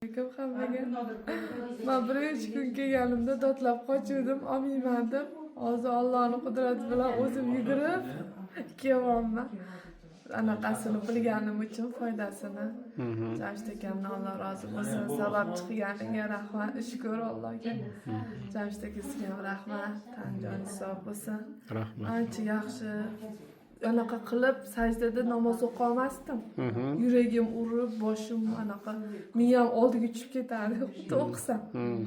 Ko'p hammaga men birinchi kun kelganimda dodlab qochuvdim, olmayman deb. Hozir Allohning qudrati bilan o'zim yugurib kelyapman. Anaqasini bilganim uchun foydasini. Jamshid akamdan Alloh rozi bo'lsin. Sababchi qilganiga rahmat, shukr Allohga. Jamshid akasiga ham rahmat, tanjoni sog' bo'lsin. Rahmat. Ancha yaxshi. Anaqa qilib sajdada namoz o'qimasdim. Yuragim urib, boshim anaqa miyam oldiga tushib ketardi. Xuddi o'qisam.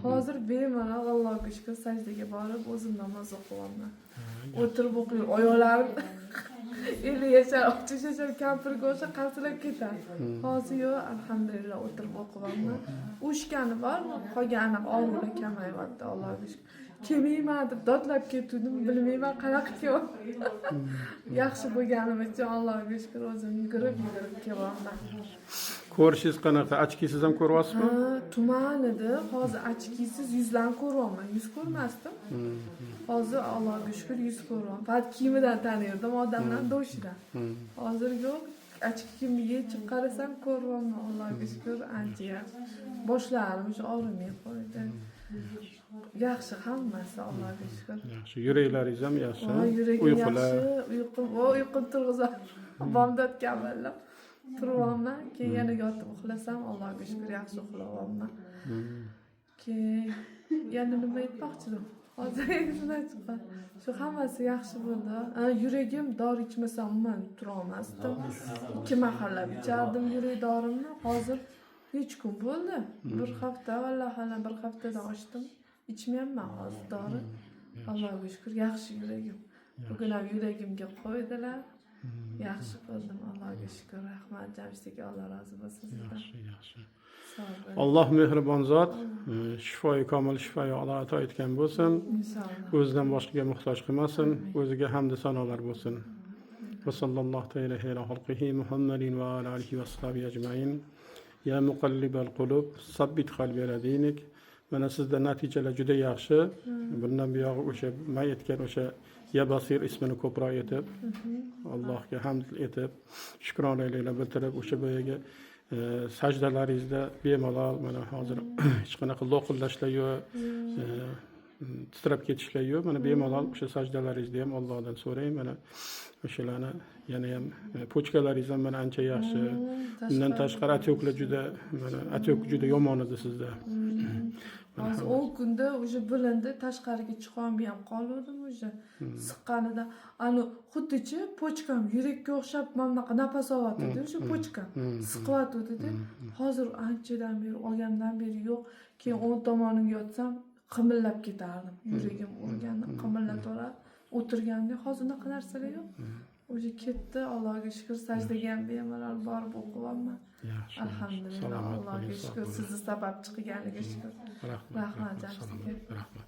Hozir bemalol Allohga shukr sajdaga borib o'zim namoz o'qiyapman. O'tirib o'qiyman. Oyoqlarim 50 yashar, 60 yashar kampirga o'xshab qasilib ketadi. Hozir yo'q, alhamdulillah o'tirib o'qiyapman. Ushgani bor, qolgani og'riqlar kamayyapti, Allohga shukr. Kelmayman deb dodlab ketdim, bilmayman qanaqa kelyapman. Yaxshi bo'lganim uchun Allohga shukr, o'zim yugurib kelyapman. Ko'rishingiz qanaqa? Ochkisiz ham ko'ryapsizmi? Tuman edi. Hozir ochkisiz yuzlarni ko'ryapman. Yuz ko'rmasdim. Hozir Allohga shukr yuz ko'ryapman. Faqat kiyimidan tanirdim, odamdan doshidan. Hozir yo'q. Ochki kiyimni yechib qarasam ko'ryapman. Allohga shukr, ancha yaxshi. Boshlarim shu og'rimay qo'ydi. Yaxshi hammasi, Allohga shukr. Yaxshi. Yuraklaringiz ham yaxshi. Uyqular. Uyqum turg'izib, bomdod kamalab turyapman. Keyin yana yotib uxlasam, Allohga shukr yaxshi uxlayapman. Keyin yana nima aytmoqchidim? Hozir esimdan chiqqan. Shu hammasi yaxshi bo'ldi. Yuragim dori ichmasam umuman tura olmasdim. 2 mahallab ichardim yurak dorimni. Hozir necha kun bo'ldi? 1 hafta, vallahi 1 haftadan oshdim. İçmayapman hozir dori. Allohga shukr, yaxshi yuragim. Bugun ham yuragimga qo'ydilar. Yaxshi bo'ldim, Allohga shukr. Rahmat Jamshid aka, Alloh rozi bo'lsin sizdan. Yaxshi. Alloh mehribon zot, shifoyi komil shifoyi ato etgan bo'lsin. Inshaalloh. O'zidan boshqaga muhtoj qilmasin, o'ziga hamd sanolar bo'lsin. Va sallallohu taala ala xalqihi Muhammadin va ala alihi va sahbihi ajmain. Ya muqallibal qulub, sabbit qalbi ala dinik. Mana sizda natijalar juda yaxshi. Bundan buyog'i o'sha men aytgan o'sha Ya Basir ismini ko'proq etib, Allohga hamd etib, shukronalar bildirib, o'sha boyaga sajdalaringizda bemalol mana hozir hech qanaqa loqillashlar yo'q, titrab ketishlar yo'q. Mana bemalol o'sha sajdalaringizda ham Allohdan so'rang. Mana o'shalarni yana ham pochkalaringiz ham mana ancha yaxshi. Bundan tashqari atyoklar juda mana atyok juda yomon edi sizda. Hozir 10 kunda o'sha bilindi, tashqariga chiqolmay ham qoldim o'sha. Siqqanida, ani xuddichi pochkam yurakka o'xshab mana bunaqa nafas olyapti, o'sha pochkam siqyapti-da. Hozir anchadan beri olgandan beri yo'q. Keyin o'ng tomonimga yotsam, qimillab ketardim. Yuragim urganda qimillataveradi. O'tirganda hozir unaqa narsalar yo'q. O'sha ketdi, Allohga shukr, sajdaga ham bemalol borib o'qiyapman. Alhamdulillah, Allohga shukr, sizni sababchi qilganiga shukr. Rahmat Jamshid aka. Rahmat.